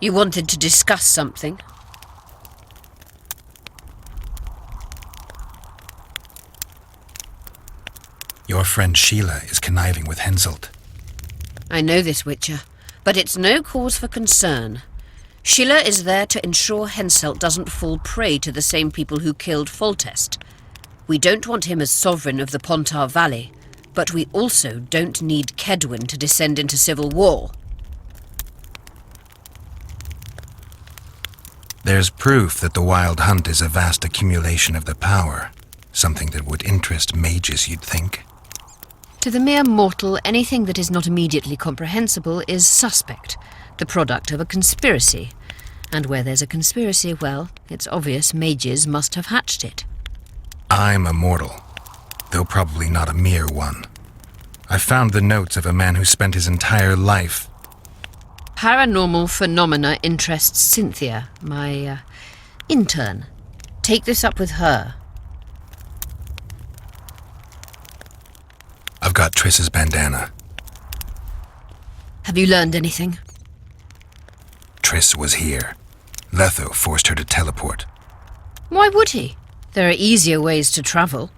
You wanted to discuss something? Your friend Sheila is conniving with Henselt. I know this, Witcher, but it's no cause for concern. Sheila is there to ensure Henselt doesn't fall prey to the same people who killed Foltest. We don't want him as sovereign of the Pontar Valley, but we also don't need Kedwin to descend into civil war. There's proof that the Wild Hunt is a vast accumulation of the power, something that would interest mages, you'd think. To the mere mortal, anything that is not immediately comprehensible is suspect, the product of a conspiracy. And where there's a conspiracy, well, it's obvious mages must have hatched it. I'm a mortal, though probably not a mere one. I found the notes of a man who spent his entire life... Paranormal phenomena interests Cynthia, my intern. Take this up with her. I've got Triss's bandana. Have you learned anything? Triss was here. Letho forced her to teleport. Why would he? There are easier ways to travel.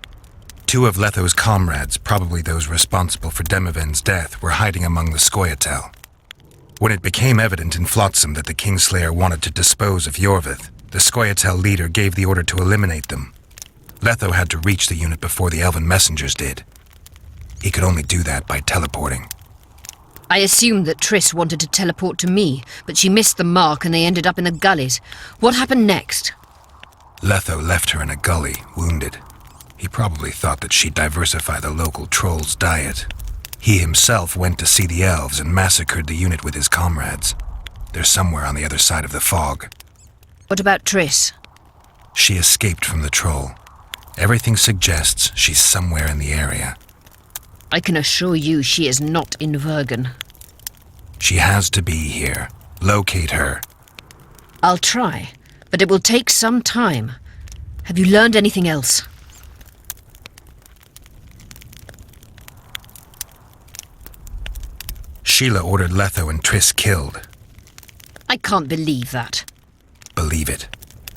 2 of Letho's comrades, probably those responsible for Demoven's death, were hiding among the Scoia'tael. When it became evident in Flotsam that the Kingslayer wanted to dispose of Yorvith, the Scoia'tael leader gave the order to eliminate them. Letho had to reach the unit before the Elven messengers did. He could only do that by teleporting. I assumed that Triss wanted to teleport to me, but she missed the mark and they ended up in the gullies. What happened next? Letho left her in a gully, wounded. He probably thought that she'd diversify the local trolls' diet. He himself went to see the elves and massacred the unit with his comrades. They're somewhere on the other side of the fog. What about Triss? She escaped from the troll. Everything suggests she's somewhere in the area. I can assure you she is not in Vergen. She has to be here. Locate her. I'll try, but it will take some time. Have you learned anything else? Sheila ordered Letho and Triss killed. I can't believe that. Believe it.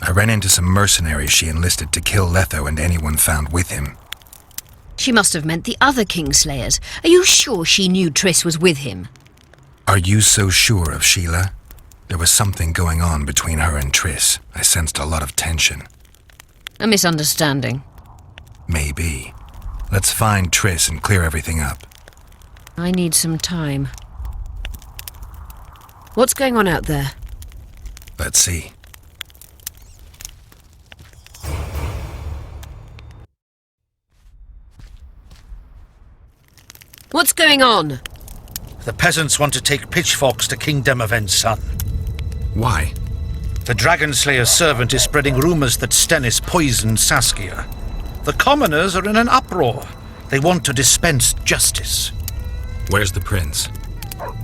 I ran into some mercenaries she enlisted to kill Letho and anyone found with him. She must have meant the other Kingslayers. Are you sure she knew Triss was with him? Are you so sure of Sheila? There was something going on between her and Triss. I sensed a lot of tension. A misunderstanding. Maybe. Let's find Triss and clear everything up. I need some time. What's going on out there? Let's see. What's going on? The peasants want to take pitchforks to King Demoven's son. Why? The Dragonslayer's servant is spreading rumors that Stennis poisoned Saskia. The commoners are in an uproar. They want to dispense justice. Where's the prince?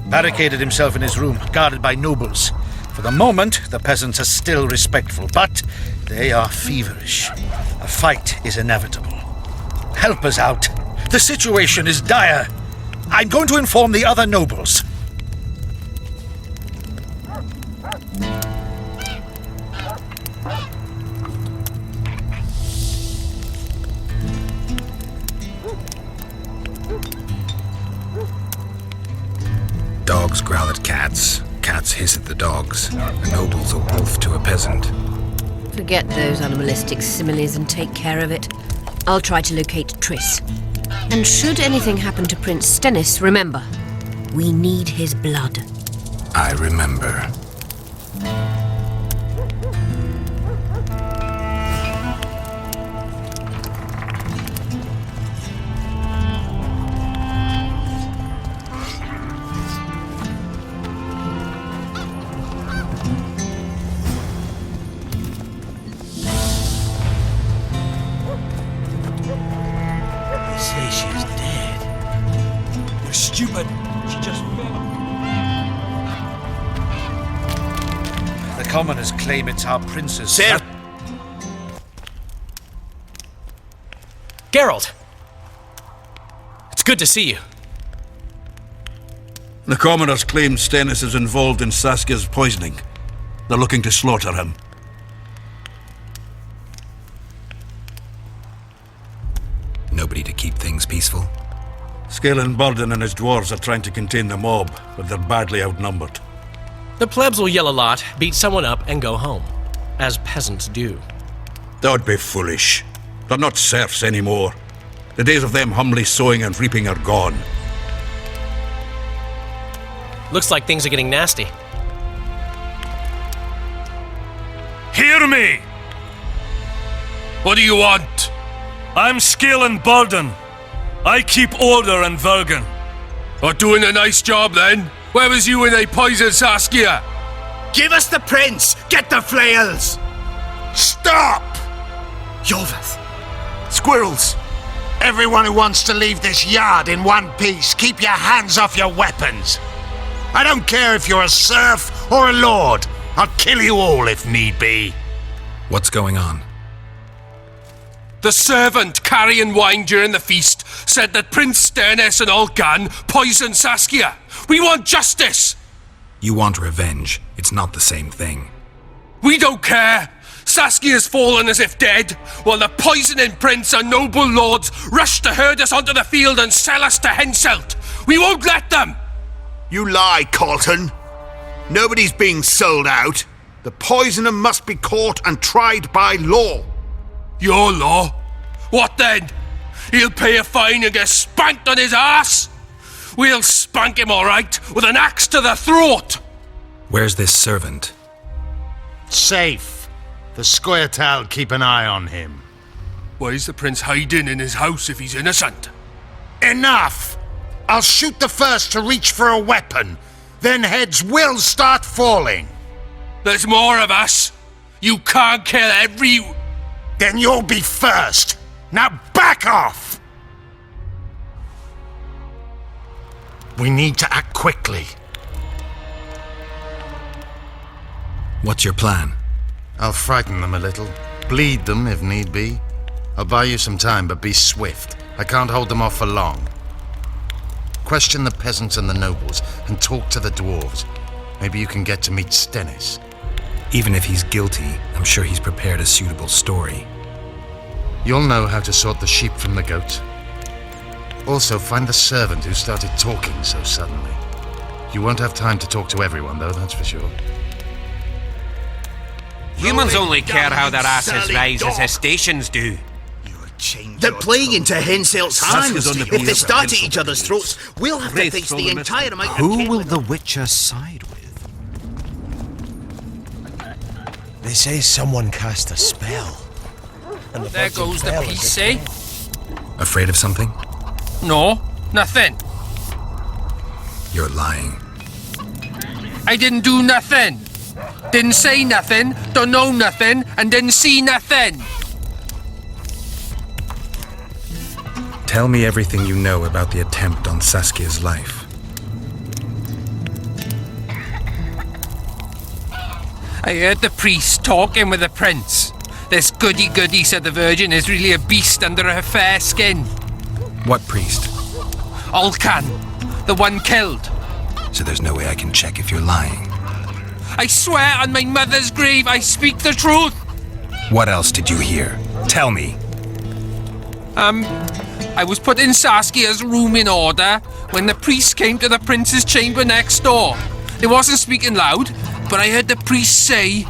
Barricaded himself in his room, guarded by nobles. For the moment, the peasants are still respectful, but they are feverish. A fight is inevitable. Help us out. The situation is dire. I'm going to inform the other nobles. Dogs growl at cats, cats hiss at the dogs. A noble's a wolf to a peasant. Forget those animalistic similes and take care of it. I'll try to locate Triss. And should anything happen to Prince Stennis, remember, we need his blood. I remember. Say she's dead. You're stupid. She just fell. The commoners claim it's our prince's... Sir! Geralt! It's good to see you. The commoners claim Stennis is involved in Saskia's poisoning. They're looking to slaughter him. Nobody to keep things peaceful? Scalen Burden and his dwarves are trying to contain the mob, but they're badly outnumbered. The plebs will yell a lot, beat someone up, and go home. As peasants do. That'd be foolish. They're not serfs anymore. The days of them humbly sowing and reaping are gone. Looks like things are getting nasty. Hear me! What do you want? I'm Scalen Burden. I keep order in Vergen. Or doing a nice job then? Where was you when they poisoned Saskia? Give us the prince! Get the flails! Stop! Yorvith! Squirrels! Everyone who wants to leave this yard in one piece, keep your hands off your weapons! I don't care if you're a serf or a lord. I'll kill you all if need be. What's going on? The servant carrying wine during the feast said that Prince Stennis and Olgan poisoned Saskia. We want justice! You want revenge. It's not the same thing. We don't care! Saskia's fallen as if dead, while the poisoning prince and noble lords rush to herd us onto the field and sell us to Henselt. We won't let them! You lie, Colton. Nobody's being sold out. The poisoner must be caught and tried by law. Your law? What then? He'll pay a fine and get spanked on his ass? We'll spank him all right, with an axe to the throat! Where's this servant? Safe. The Scoia'tael keep an eye on him. Why is the prince hiding in his house if he's innocent? Enough! I'll shoot the first to reach for a weapon. Then heads will start falling. There's more of us. You can't kill every... Then you'll be first. Now back off! We need to act quickly. What's your plan? I'll frighten them a little. Bleed them if need be. I'll buy you some time, but be swift. I can't hold them off for long. Question the peasants and the nobles, and talk to the dwarves. Maybe you can get to meet Stennis. Even if he's guilty, I'm sure he's prepared a suitable story. You'll know how to sort the sheep from the goats. Also, find the servant who started talking so suddenly. You won't have time to talk to everyone, though, that's for sure. Humans only care how their asses rise as their stations do. They're playing into Henselt's hands. Saskia's on the If they board start of at each other's throats, we'll have to Wraith face from the the mist. entire amount of Who kin will with the Witcher side with? They say someone cast a spell. And There goes the piece, eh? Afraid of something? No, nothing. You're lying. I didn't do nothing. Didn't say nothing, don't know nothing, and didn't see nothing. Tell me everything you know about the attempt on Saskia's life. I heard the priest talking with the prince. This goody-goody said the virgin is really a beast under her fair skin. What priest? Olcan, the one killed. So there's no way I can check if you're lying. I swear on my mother's grave I speak the truth. What else did you hear? Tell me. I was putting Saskia's room in order when the priest came to the prince's chamber next door. He wasn't speaking loud, but I heard the priest say,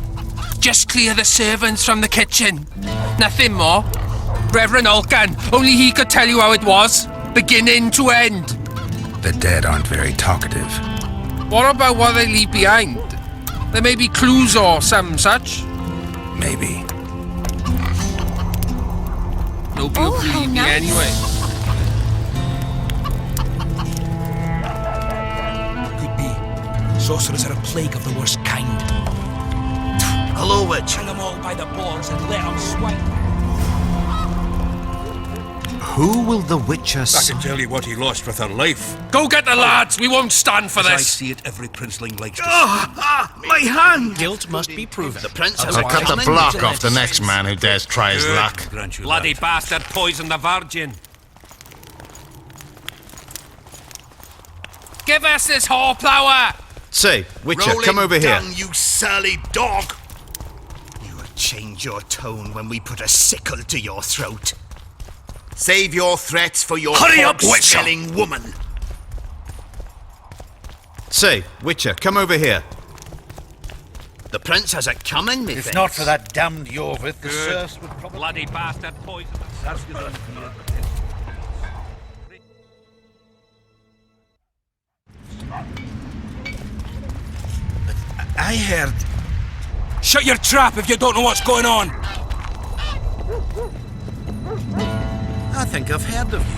"Just clear the servants from the kitchen." Nothing more. Reverend Alkan. Only he could tell you how it was, beginning to end. The dead aren't very talkative. What about what they leave behind? There may be clues or some such. Maybe. Nobody will believe me anyway. Could be. Sorcerers are a plague of the worst kind. Hello, witch. Hang them all by the balls and let them swing. Who will the Witcher I side? can tell you what he lost with her life. Go get the lads. We won't stand for As I this. see it, every princeling likes to My hand! Guilt must be proven. The prince has I'll cut the block off the next man who dares try his luck. grant you Bloody that. bastard poisoned the virgin. Give us this horsepower. Say, Witcher, Roll come it over here. down, you surly dog! You will change your tone when we put a sickle to your throat. Save your threats for your Hurry up, Witcher! smelling woman. Say, Witcher, come over here. The prince has it coming, If not for that damned Yorvith, the serfs would probably... Bloody bastard poisoned the I heard. Shut your trap if you don't know what's going on! I think I've heard of you.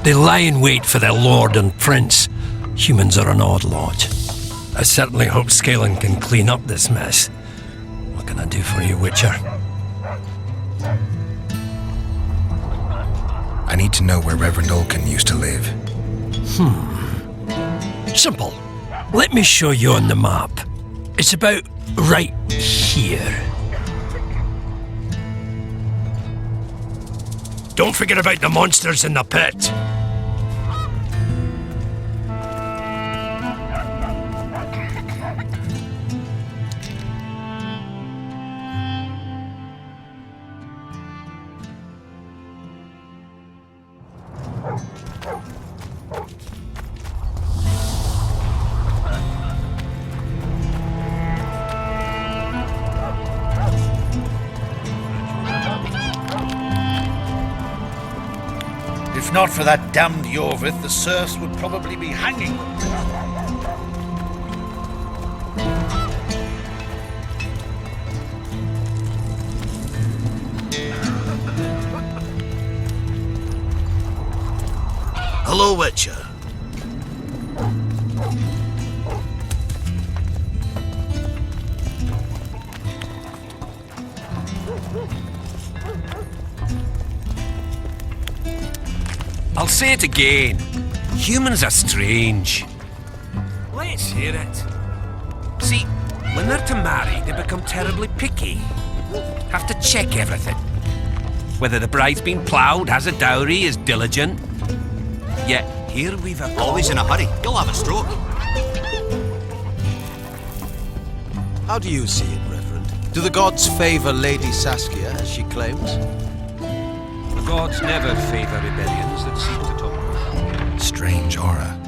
They lie in wait for their lord and prince. Humans are an odd lot. I certainly hope Scalen can clean up this mess. What can I do for you, Witcher? I need to know where Reverend Olkin used to live. Simple. Let me show you on the map. It's about right here. Don't forget about the monsters in the pit. If not for that damned Yorvith, the serfs would probably be hanging them. Hello, Witcher. I'll say it again. Humans are strange. Let's hear it. See, when they're to marry, they become terribly picky. Have to check everything. Whether the bride's been ploughed, has a dowry, is diligent. Yet, here we've a... Always in a hurry. You'll have a stroke. How do you see it, Reverend? Do the gods favor Lady Saskia, as she claims? The gods never favor rebellions that seek to topple. Strange aura.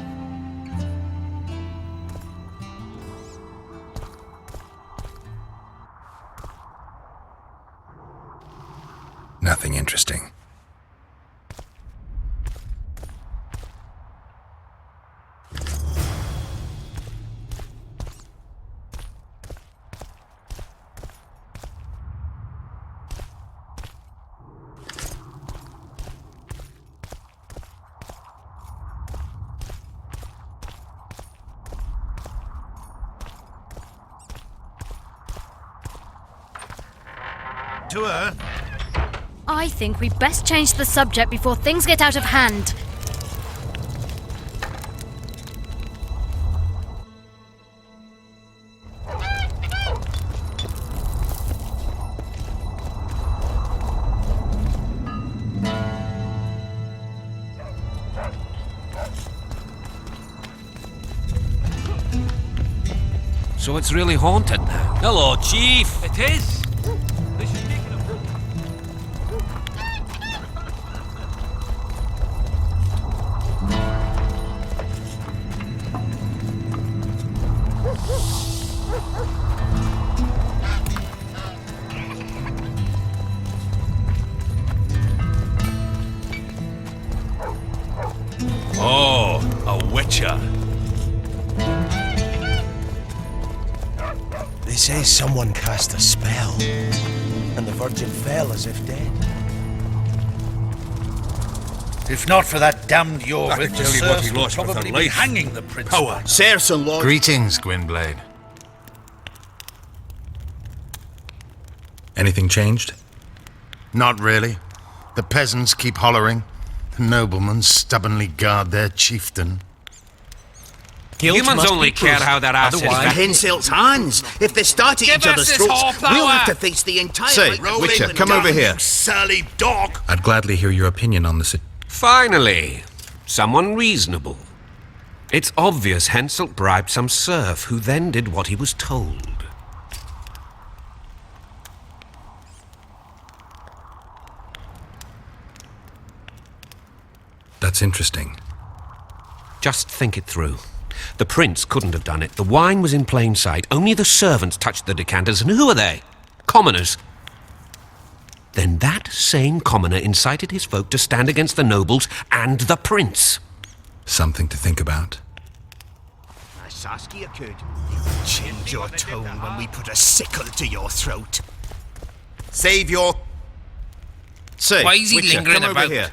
Nothing interesting. To her. I think we best change the subject before things get out of hand. So it's really haunted now. Hello, Chief. It is. Witcher? They say someone cast a spell, and the Virgin fell as if dead. If not for that damned I Yorvith, can the tell you what serfs he would lost with probably her be life. hanging the prince. Power. Sirs and lords. Greetings, Gwynblade. Anything changed? Not really. The peasants keep hollering. The noblemen stubbornly guard their chieftain. Humans only care how their asses In Henselt's hands. If they start at Give each us other's this throats, whole we'll power. have to face the entire... Say, Witcher, come over here. Sally dog! I'd gladly hear your opinion on this. Finally, someone reasonable. It's obvious Henselt bribed some serf who then did what he was told. That's interesting. Just think it through. The prince couldn't have done it. The wine was in plain sight. Only the servants touched the decanters. And who are they? Commoners. Then that same commoner incited his folk to stand against the nobles and the prince. Something to think about. Saskia could. You will change your tone when we put a sickle to your throat. Save your... Say, Why is he Witcher, lingering come over about? here.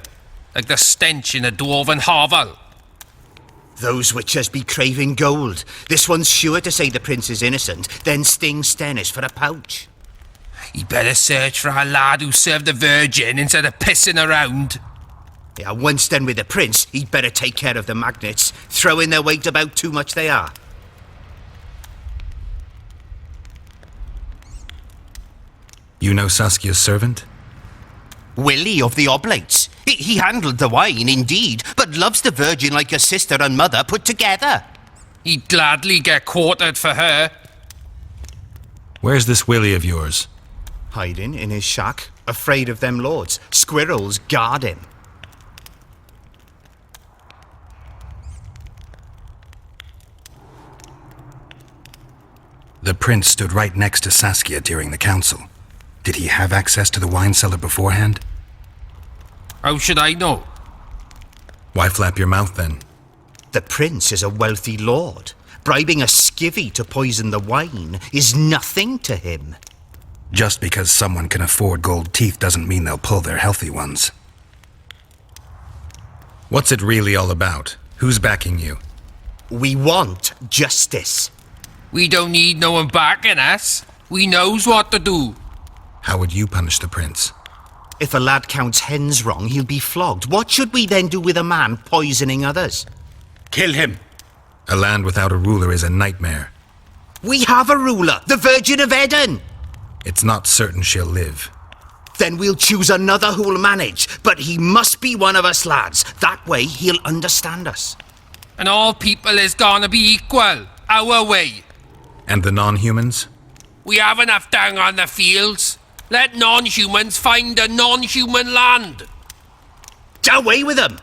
Like the stench in a dwarven hovel. Those witchers be craving gold. This one's sure to say the prince is innocent, then sting Stennis for a pouch. He better search for a lad who served the Virgin instead of pissing around. Yeah, once done with the prince, he'd better take care of the magnets, throwing their weight about too much they are. You know Saskia's servant? Willie of the Oblates. He handled the wine, indeed, but loves the Virgin like a sister and mother put together. He'd gladly get quartered for her. Where's this Willie of yours? Hiding in his shack, afraid of them lords. Squirrels guard him. The prince stood right next to Saskia during the council. Did he have access to the wine cellar beforehand? How should I know? Why flap your mouth then? The prince is a wealthy lord. Bribing a skivvy to poison the wine is nothing to him. Just because someone can afford gold teeth doesn't mean they'll pull their healthy ones. What's it really all about? Who's backing you? We want justice. We don't need no one backing us. We knows what to do. How would you punish the prince? If a lad counts hens wrong, he'll be flogged. What should we then do with a man poisoning others? Kill him. A land without a ruler is a nightmare. We have a ruler, the Virgin of Eden. It's not certain she'll live. Then we'll choose another who'll manage, but he must be one of us lads. That way he'll understand us. And all people is gonna be equal, our way. And the non-humans? We have enough down on the fields. Let non-humans find a non-human land. Away with them!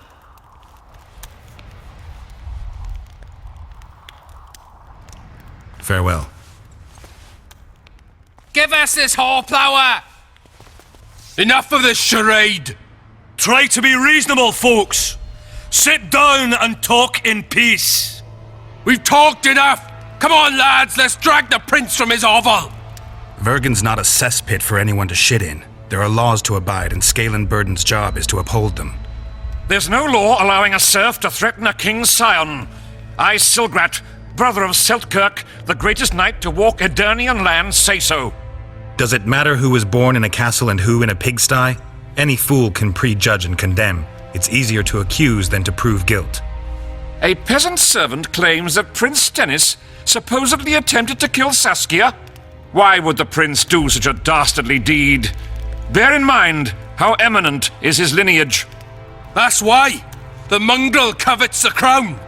Farewell. Give us this horsepower! Enough of this charade! Try to be reasonable, folks! Sit down and talk in peace! We've talked enough! Come on, lads, let's drag the prince from his hovel! Vergen's not a cesspit for anyone to shit in. There are laws to abide, and Scalen Burden's job is to uphold them. There's no law allowing a serf to threaten a king's scion. I, Silgrat, brother of Seltkirk, the greatest knight to walk Edirnian land, say so. Does it matter who was born in a castle and who in a pigsty? Any fool can prejudge and condemn. It's easier to accuse than to prove guilt. A peasant servant claims that Prince Stennis supposedly attempted to kill Saskia. Why would the prince do such a dastardly deed? Bear in mind how eminent is his lineage. That's why! The mongrel covets the crown!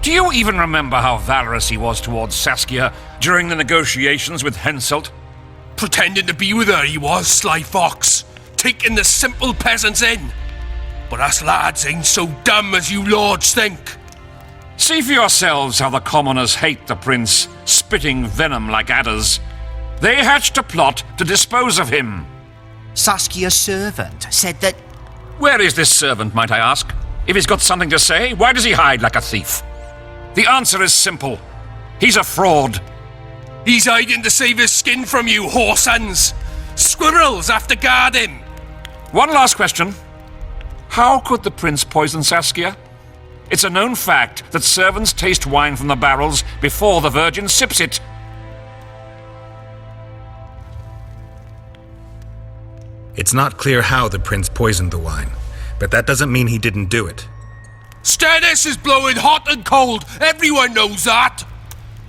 Do you even remember how valorous he was towards Saskia during the negotiations with Henselt? Pretending to be with her he was, sly fox, taking the simple peasants in. But us lads ain't so dumb as you lords think. See for yourselves how the commoners hate the prince, spitting venom like adders. They hatched a plot to dispose of him. Saskia's servant said that... Where is this servant, might I ask? If he's got something to say, why does he hide like a thief? The answer is simple. He's a fraud. He's hiding to save his skin from you, whoresons! Squirrels have to guard him! One last question. How could the prince poison Saskia? It's a known fact that servants taste wine from the barrels before the Virgin sips it. It's not clear how the prince poisoned the wine, but that doesn't mean he didn't do it. Stannis is blowing hot and cold! Everyone knows that!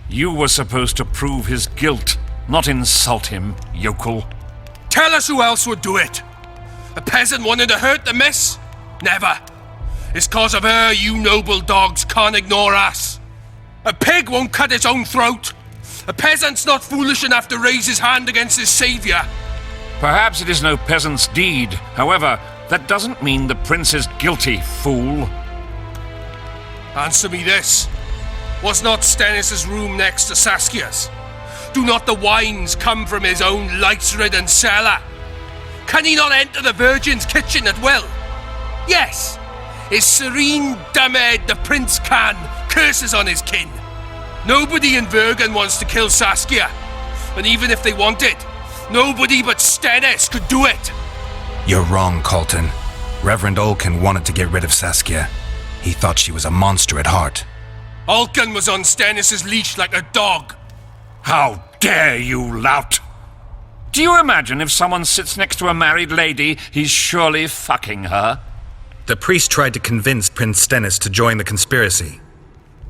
You were supposed to prove his guilt, not insult him, yokel. Tell us who else would do it! A peasant wanting to hurt the miss? Never. It's cause of her you noble dogs can't ignore us. A pig won't cut its own throat. A peasant's not foolish enough to raise his hand against his saviour. Perhaps it is no peasant's deed. However, that doesn't mean the prince is guilty, fool. Answer me this. Was not Stannis' room next to Saskia's? Do not the wines come from his own lice-ridden cellar? Can he not enter the Virgin's kitchen at will? Yes, his serene dumbhead the prince can curses on his kin. Nobody in Vergen wants to kill Saskia, and even if they want it, nobody but Stannis could do it. You're wrong, Colton. Reverend Olkin wanted to get rid of Saskia. He thought she was a monster at heart. Olkin was on Stannis' leash like a dog. How dare you, lout! Do you imagine if someone sits next to a married lady, he's surely fucking her? The priest tried to convince Prince Stennis to join the conspiracy.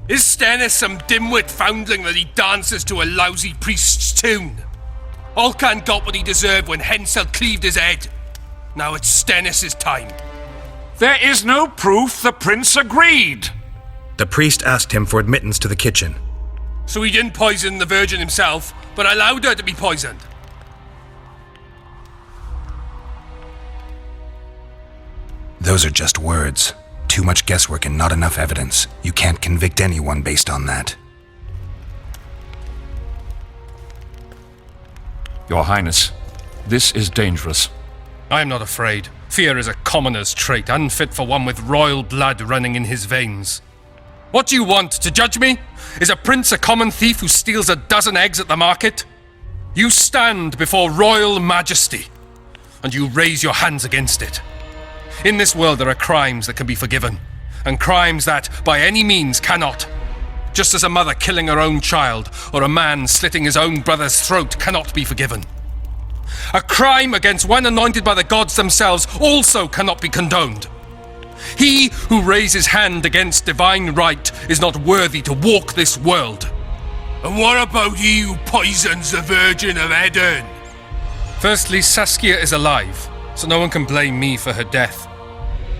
Is Stannis some dimwit foundling that he dances to a lousy priest's tune? Olcan got what he deserved when Hensel cleaved his head. Now it's Stannis' time. There is no proof the prince agreed. The priest asked him for admittance to the kitchen. So he didn't poison the Virgin himself, but allowed her to be poisoned. Those are just words. Too much guesswork and not enough evidence. You can't convict anyone based on that. Your Highness, this is dangerous. I am not afraid. Fear is a commoner's trait, unfit for one with royal blood running in his veins. What do you want, to judge me? Is a prince a common thief who steals a dozen eggs at the market? You stand before royal majesty, and you raise your hands against it. In this world there are crimes that can be forgiven, and crimes that, by any means, cannot. Just as a mother killing her own child, or a man slitting his own brother's throat cannot be forgiven. A crime against one anointed by the gods themselves also cannot be condoned. He who raises hand against divine right is not worthy to walk this world. And what about he who poisons the Virgin of Eden? Firstly, Saskia is alive, so no one can blame me for her death.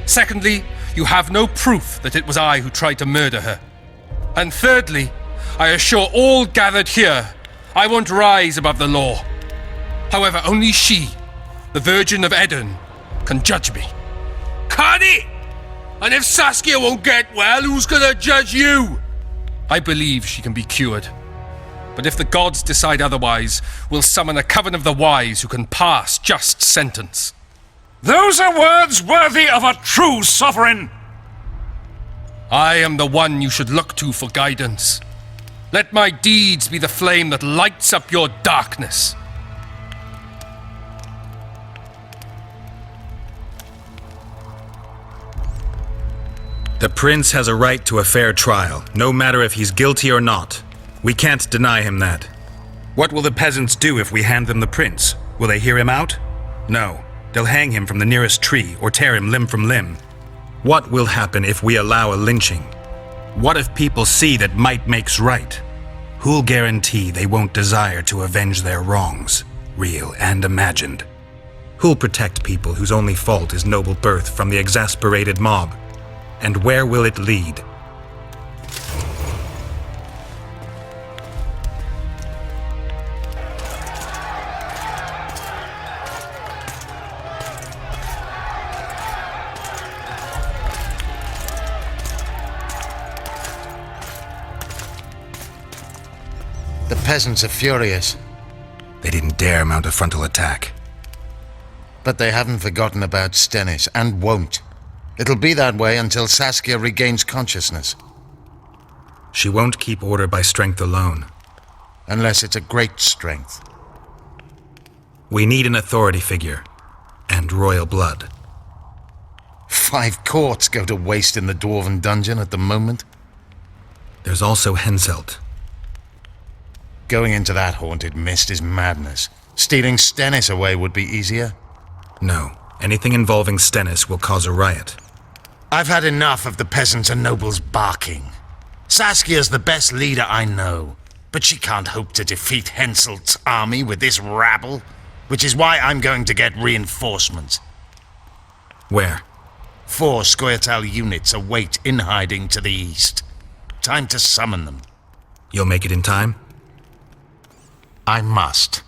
Secondly, you have no proof that it was I who tried to murder her. And thirdly, I assure all gathered here, I won't rise above the law. However, only she, the Virgin of Eden, can judge me. Can he? And if Saskia won't get well, who's gonna judge you? I believe she can be cured. But if the gods decide otherwise, we'll summon a coven of the wise who can pass just sentence. Those are words worthy of a true sovereign! I am the one you should look to for guidance. Let my deeds be the flame that lights up your darkness. The prince has a right to a fair trial, no matter if he's guilty or not. We can't deny him that. What will the peasants do if we hand them the prince? Will they hear him out? No. They'll hang him from the nearest tree or tear him limb from limb. What will happen if we allow a lynching? What if people see that might makes right? Who'll guarantee they won't desire to avenge their wrongs, real and imagined? Who'll protect people whose only fault is noble birth from the exasperated mob? And where will it lead? The peasants are furious. They didn't dare mount a frontal attack. But they haven't forgotten about Stennis, and won't. It'll be that way until Saskia regains consciousness. She won't keep order by strength alone. Unless it's a great strength. We need an authority figure. And royal blood. 5 courts go to waste in the Dwarven dungeon at the moment. There's also Henselt. Going into that haunted mist is madness. Stealing Stennis away would be easier. No. Anything involving Stennis will cause a riot. I've had enough of the peasants and nobles barking. Saskia's the best leader I know, but she can't hope to defeat Henselt's army with this rabble, which is why I'm going to get reinforcements. Where? 4 Scoia'tael units await in hiding to the east. Time to summon them. You'll make it in time? I must.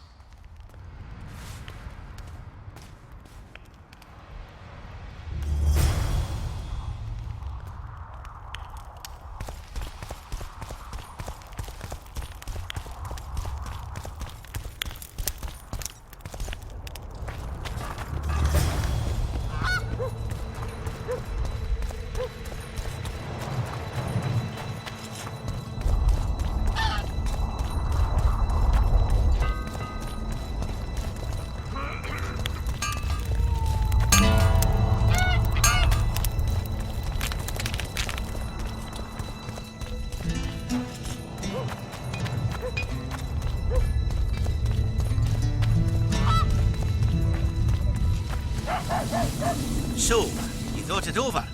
So, you thought it over?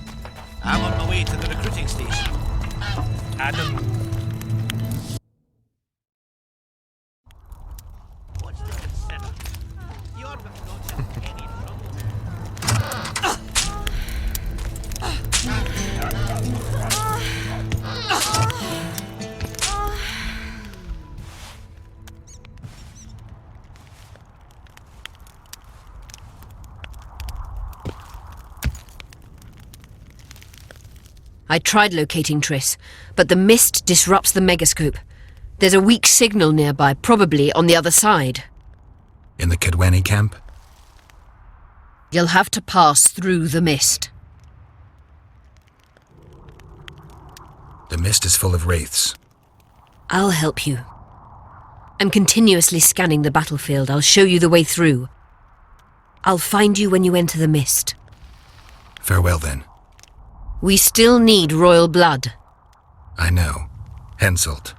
I'm on my way to the recruiting station. Adam. What's the consider? You're not in any I tried locating Triss, but the mist disrupts the megascope. There's a weak signal nearby, probably on the other side. In the Kedweni camp? You'll have to pass through the mist. The mist is full of wraiths. I'll help you. I'm continuously scanning the battlefield. I'll show you the way through. I'll find you when you enter the mist. Farewell, then. We still need royal blood. I know. Henselt.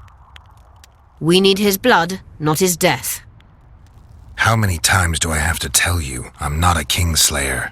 We need his blood, not his death. How many times do I have to tell you I'm not a Kingslayer?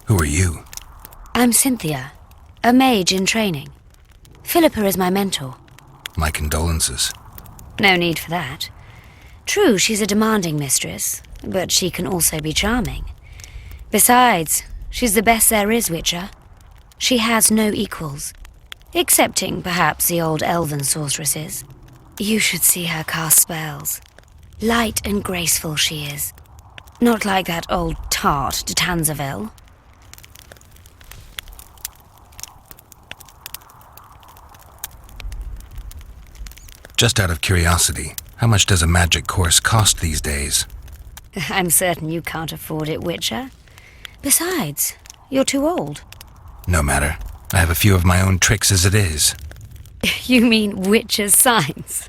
Who are you? I'm Cynthia, a mage in training. Philippa is my mentor. My condolences. No need for that. True, she's a demanding mistress, but she can also be charming. Besides, she's the best there is, Witcher. She has no equals, excepting perhaps the old elven sorceresses. You should see her cast spells. Light and graceful she is. Not like that old tart de Tanzaville. Just out of curiosity, how much does a magic course cost these days? I'm certain you can't afford it, Witcher. Besides, you're too old. No matter. I have a few of my own tricks as it is. You mean Witcher's signs?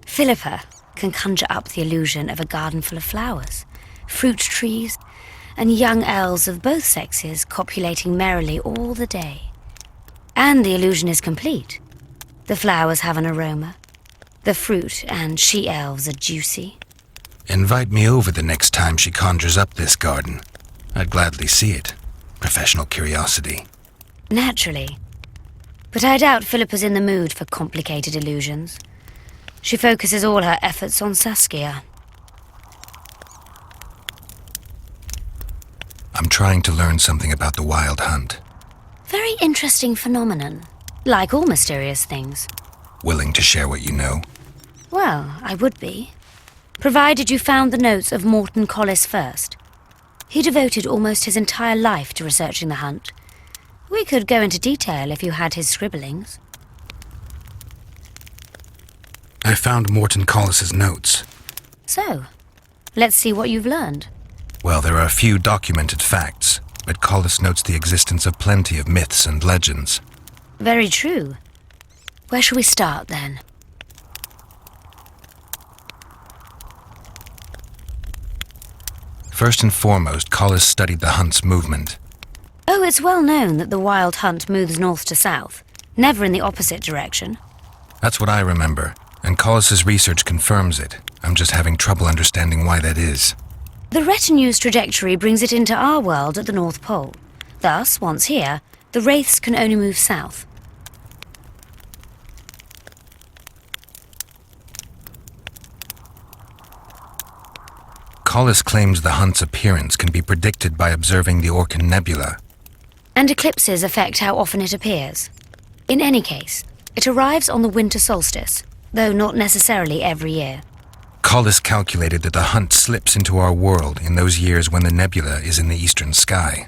Philippa can conjure up the illusion of a garden full of flowers, fruit trees, and young elves of both sexes copulating merrily all the day. And the illusion is complete. The flowers have an aroma, The fruit and she-elves are juicy. Invite me over the next time she conjures up this garden. I'd gladly see it. Professional curiosity. Naturally. But I doubt Philippa's in the mood for complicated illusions. She focuses all her efforts on Saskia. I'm trying to learn something about the Wild Hunt. Very interesting phenomenon. Like all mysterious things. Willing to share what you know? Well, I would be. Provided you found the notes of Morton Collis first. He devoted almost his entire life to researching the hunt. We could go into detail if you had his scribblings. I found Morton Collis's notes. So, let's see what you've learned. Well, there are a few documented facts, but Collis notes the existence of plenty of myths and legends. Very true. Where shall we start, then? First and foremost, Collis studied the hunt's movement. Oh, it's well known that the wild hunt moves north to south, never in the opposite direction. That's what I remember, and Collis's research confirms it. I'm just having trouble understanding why that is. The retinue's trajectory brings it into our world at the North Pole. Thus, once here, the wraiths can only move south. Collis claims the hunt's appearance can be predicted by observing the Orcan Nebula. And eclipses affect how often it appears. In any case, it arrives on the winter solstice, though not necessarily every year. Collis calculated that the hunt slips into our world in those years when the nebula is in the eastern sky.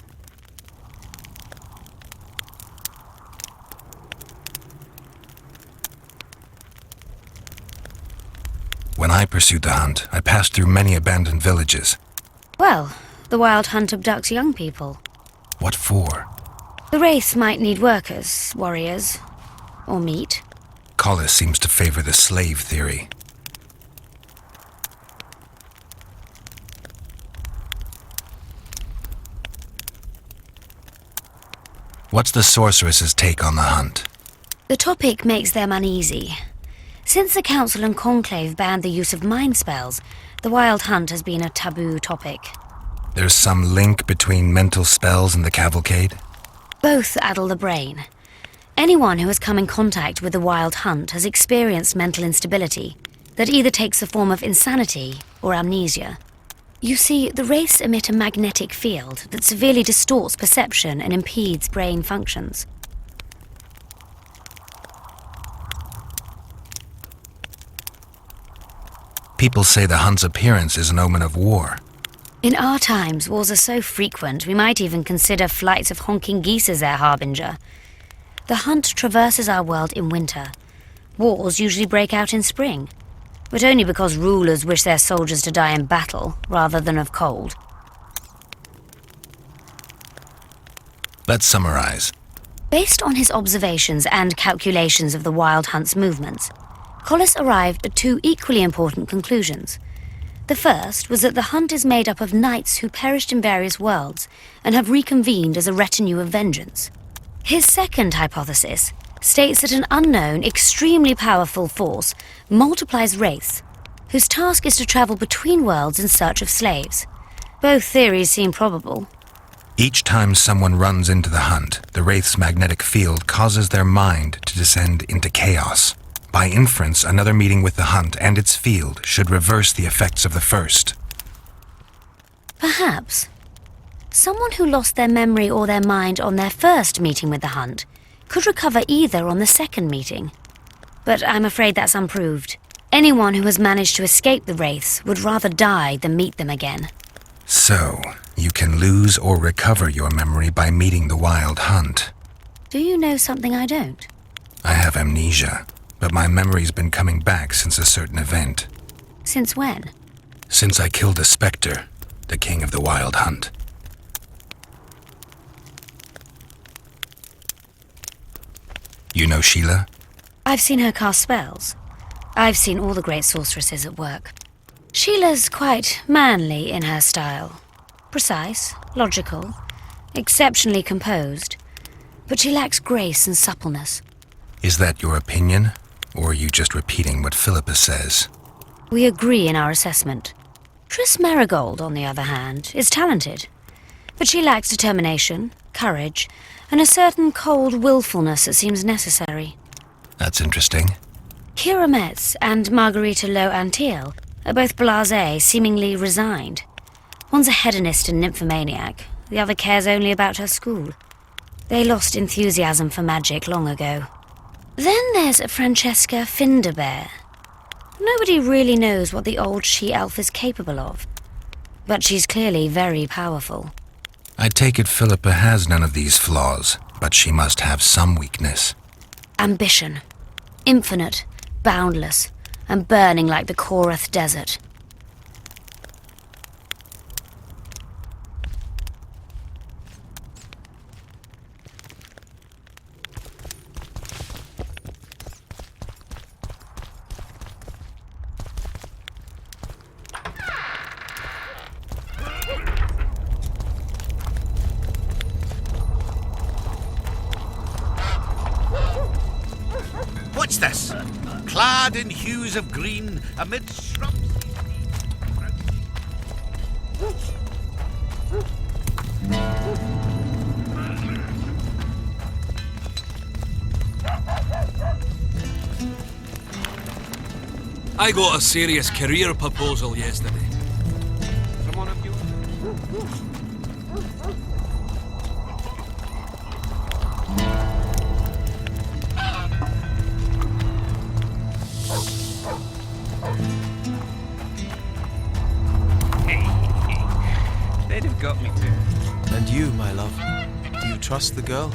When I pursued the hunt, I passed through many abandoned villages. Well, the wild hunt abducts young people. What for? The wraiths might need workers, warriors, or meat. Collis seems to favor the slave theory. What's the sorceress's take on the hunt? The topic makes them uneasy. Since the Council and Conclave banned the use of mind spells, the wild hunt has been a taboo topic. There's some link between mental spells and the cavalcade? Both addle the brain. Anyone who has come in contact with the wild hunt has experienced mental instability that either takes the form of insanity or amnesia. You see, the wraiths emit a magnetic field that severely distorts perception and impedes brain functions. People say the hunt's appearance is an omen of war. In our times, wars are so frequent, we might even consider flights of honking geese as their harbinger. The hunt traverses our world in winter. Wars usually break out in spring, but only because rulers wish their soldiers to die in battle rather than of cold. Let's summarize. Based on his observations and calculations of the wild hunt's movements, Collis arrived at two equally important conclusions. The first was that the hunt is made up of knights who perished in various worlds and have reconvened as a retinue of vengeance. His second hypothesis states that an unknown, extremely powerful force multiplies wraiths, whose task is to travel between worlds in search of slaves. Both theories seem probable. Each time someone runs into the hunt, the wraith's magnetic field causes their mind to descend into chaos. By inference, another meeting with the hunt and its field should reverse the effects of the first. Perhaps. Someone who lost their memory or their mind on their first meeting with the hunt could recover either on the second meeting. But I'm afraid that's unproved. Anyone who has managed to escape the wraiths would rather die than meet them again. So, you can lose or recover your memory by meeting the wild hunt. Do you know something I don't? I have amnesia, but my memory's been coming back since a certain event. Since when? Since I killed a spectre, the king of the wild hunt. You know Sheila? I've seen her cast spells. I've seen all the great sorceresses at work. Sheila's quite manly in her style. Precise, logical, exceptionally composed. But she lacks grace and suppleness. Is that your opinion? Or are you just repeating what Philippa says? We agree in our assessment. Triss Marigold, on the other hand, is talented. But she lacks determination, courage, and a certain cold willfulness that seems necessary. That's interesting. Kira Metz and Margarita Lowe Antiel are both blasé, seemingly resigned. One's a hedonist and nymphomaniac, the other cares only about her school. They lost enthusiasm for magic long ago. Then there's Francesca Finderbear. Nobody really knows what the old she-elf is capable of, but she's clearly very powerful. I take it Philippa has none of these flaws, but she must have some weakness. Ambition. Infinite, boundless, and burning like the Korath Desert. What's this? Clad in hues of green, amid shrubs. I got a serious career proposal yesterday. From one of you? They'd have got me too. And you, my love, do you trust the girl?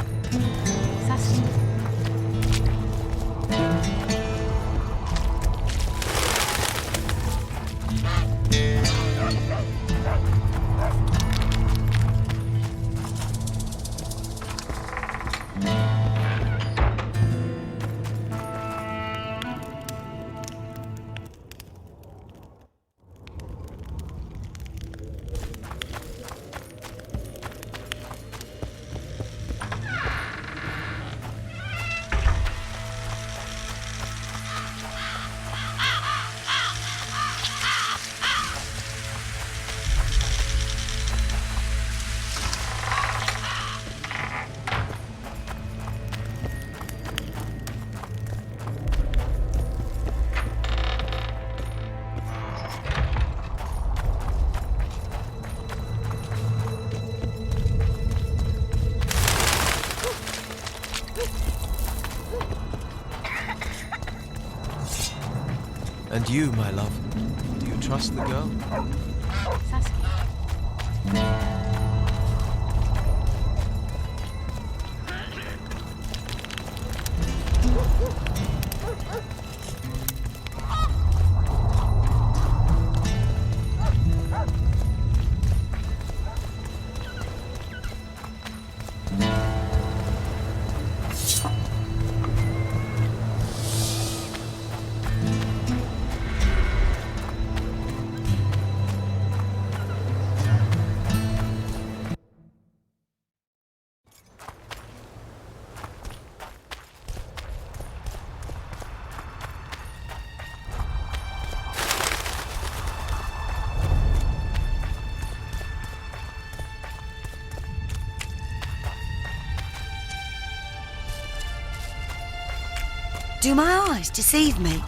And you, my love, do you trust the girl? Do my eyes deceive me?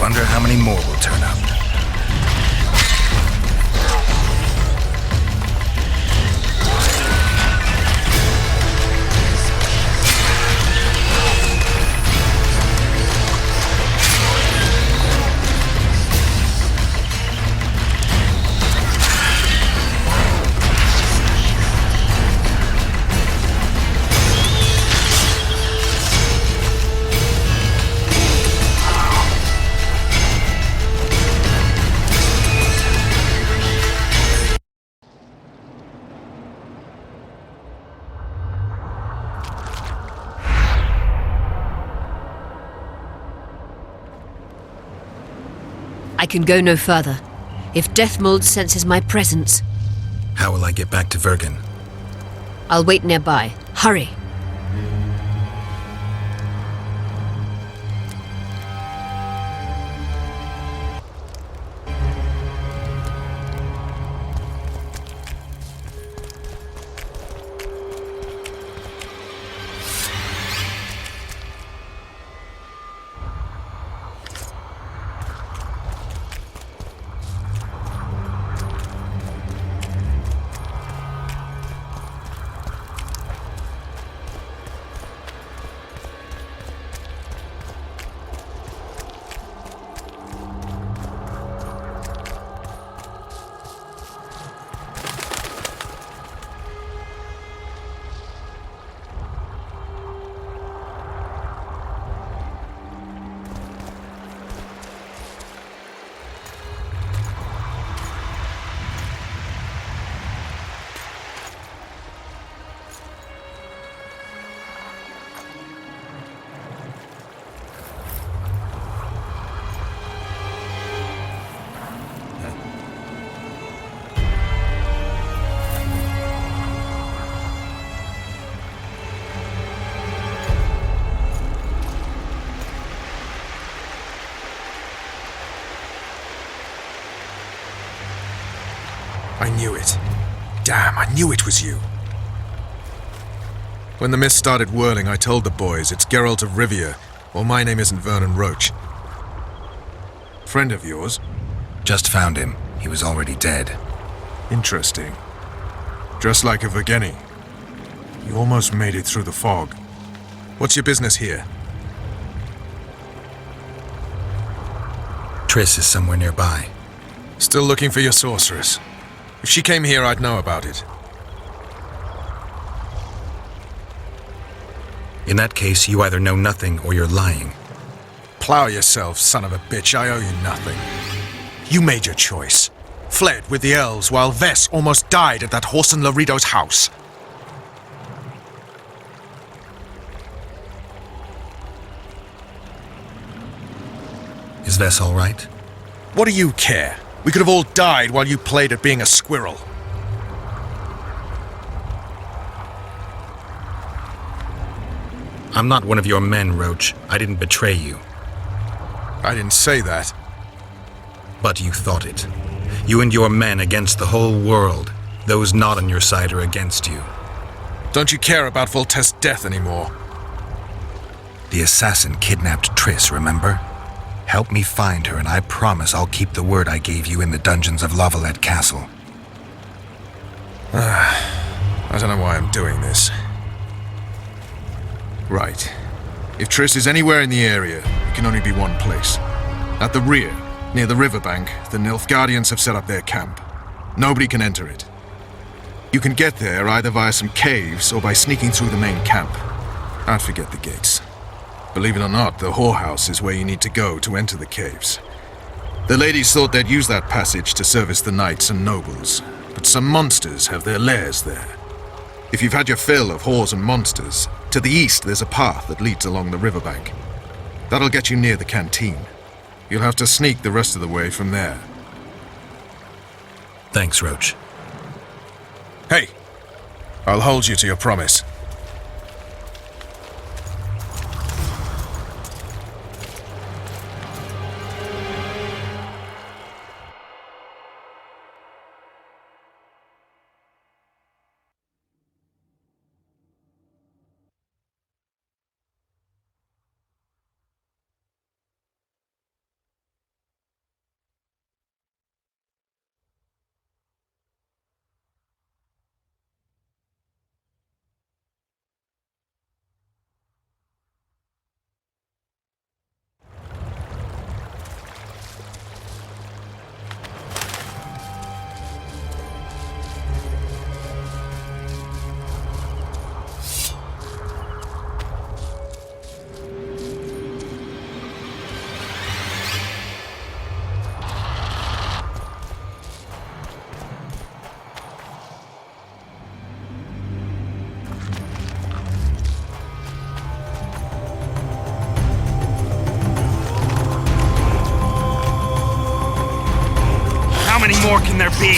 Wonder how many more will turn up. I can go no further. If Deathmold senses my presence, How will I get back to Vergen? I'll wait nearby. Hurry! I knew it. Damn, I knew it was you. When the mist started whirling, I told the boys it's Geralt of Rivia, or my name isn't Vernon Roach. Friend of yours? Just found him. He was already dead. Interesting. Dressed like a Vergeni. You almost made it through the fog. What's your business here? Triss is somewhere nearby. Still looking for your sorceress. If she came here, I'd know about it. In that case, you either know nothing or you're lying. Plow yourself, son of a bitch. I owe you nothing. You made your choice. Fled with the elves while Vess almost died at that Horson Lorito's house. Is Vess all right? What do you care? We could have all died while you played at being a squirrel. I'm not one of your men, Roach. I didn't betray you. I didn't say that. But you thought it. You and your men against the whole world. Those not on your side are against you. Don't you care about Voltest's death anymore? The assassin kidnapped Triss, remember? Help me find her, and I promise I'll keep the word I gave you in the dungeons of Lavalette Castle. I don't know why I'm doing this. Right. If Triss is anywhere in the area, it can only be one place. At the rear, near the riverbank, the Nilfgaardians have set up their camp. Nobody can enter it. You can get there either via some caves or by sneaking through the main camp. I'd forget the gates. Believe it or not, the whorehouse is where you need to go to enter the caves. The ladies thought they'd use that passage to service the knights and nobles, but some monsters have their lairs there. If you've had your fill of whores and monsters, to the east there's a path that leads along the riverbank. That'll get you near the canteen. You'll have to sneak the rest of the way from there. Thanks, Roach. Hey, I'll hold you to your promise. many more can there be?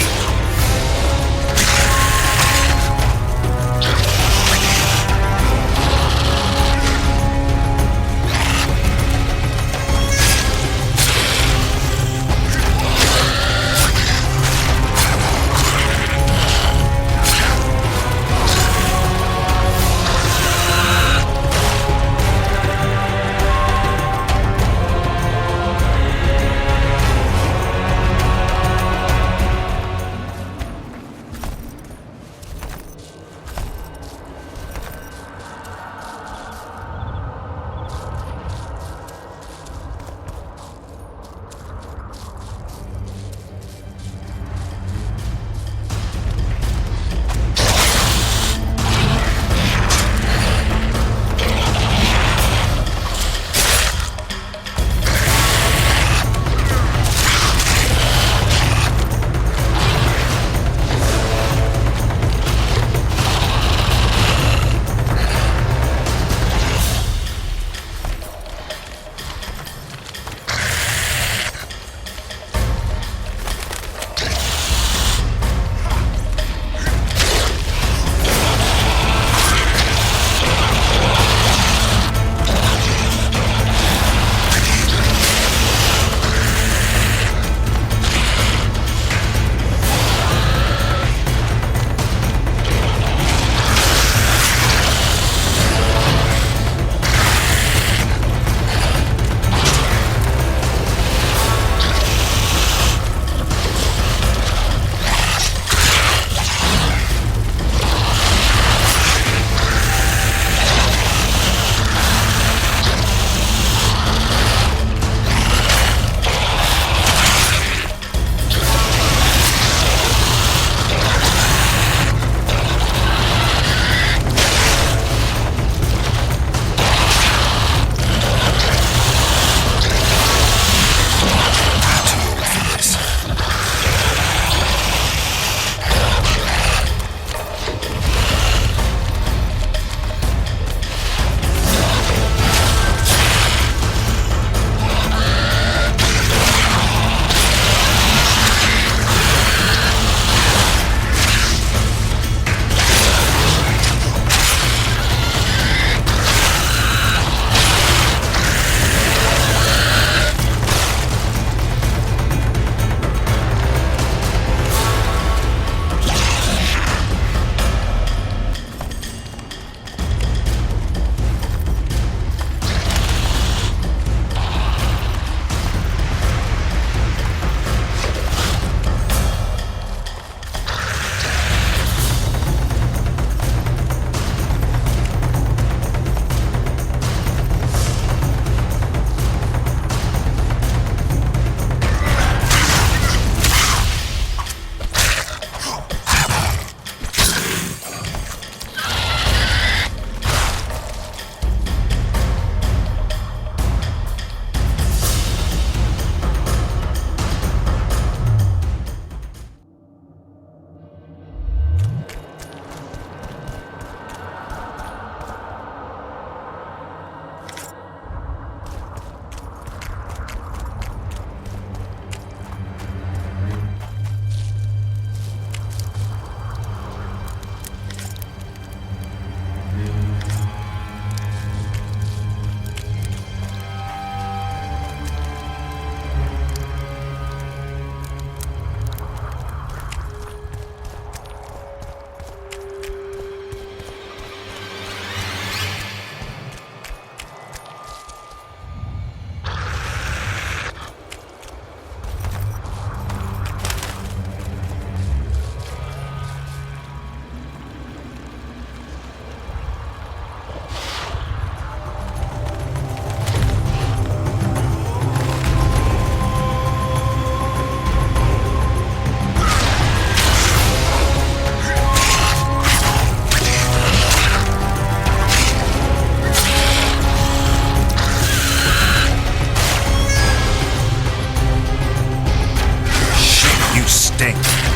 Stink.